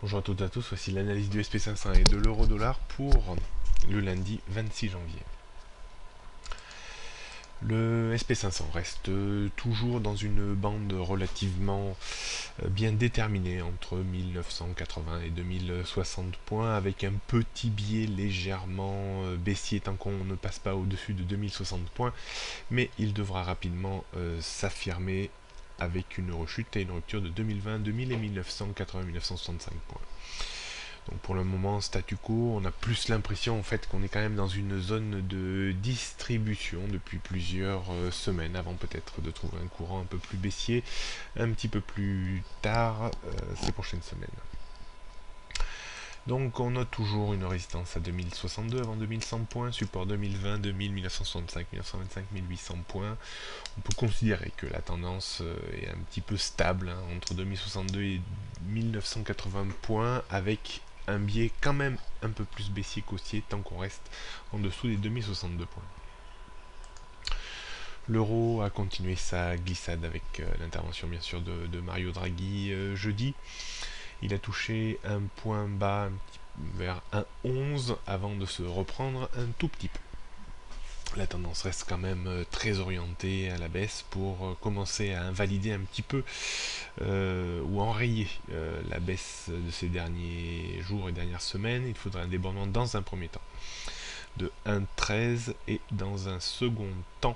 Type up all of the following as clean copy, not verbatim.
Bonjour à toutes et à tous, voici l'analyse du SP500 et de l'euro-dollar pour le lundi 26 janvier. Le SP500 reste toujours dans une bande relativement bien déterminée entre 1980 et 2060 points, avec un petit biais légèrement baissier tant qu'on ne passe pas au-dessus de 2060 points, mais il devra rapidement s'affirmer avec une rechute et une rupture de 2020, 2000 et 1980-1965 points. Donc pour le moment, statu quo, on a plus l'impression en fait qu'on est quand même dans une zone de distribution depuis plusieurs semaines, avant peut-être de trouver un courant un peu plus baissier un petit peu plus tard ces prochaines semaines. Donc on note toujours une résistance à 2062 avant 2100 points, support 2020, 2000, 1965, 1925, 1800 points. On peut considérer que la tendance est un petit peu stable entre 2062 et 1980 points, avec un biais quand même un peu plus baissier qu'haussier tant qu'on reste en dessous des 2062 points. L'euro a continué sa glissade avec l'intervention bien sûr de Mario Draghi jeudi. Il a touché un point bas vers 1,11 avant de se reprendre un tout petit peu. La tendance reste quand même très orientée à la baisse pour commencer à invalider un petit peu ou enrayer la baisse de ces derniers jours et dernières semaines. Il faudra un débordement dans un premier temps de 1,13 et dans un second temps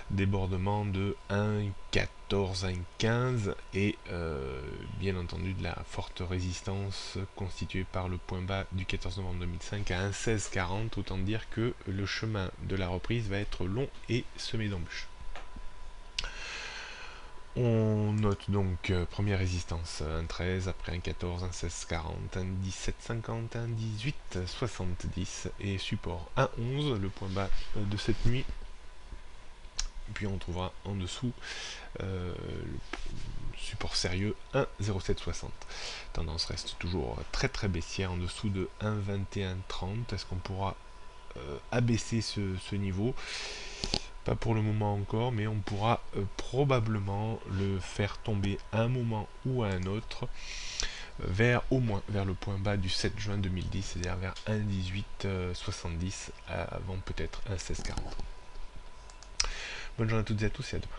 débordement de 1,14, 1,15 et bien entendu de la forte résistance constituée par le point bas du 14 novembre 2005 à 1,1640. Autant dire que le chemin de la reprise va être long et semé d'embûches. On note donc première résistance 1,13, après 1,14, 1,1640, 1,1750, 1,1870 et support 1,11, le point bas de cette nuit. Puis on trouvera en dessous le support sérieux 1,0760. Tendance reste toujours très très baissière en dessous de 1,2130. Est-ce qu'on pourra abaisser ce niveau? Pas pour le moment encore, mais on pourra probablement le faire tomber à un moment ou à un autre vers au moins vers le point bas du 7 juin 2010, c'est-à-dire vers 1,1870 avant peut-être 1,1640. Bonne journée à toutes et à tous et à demain.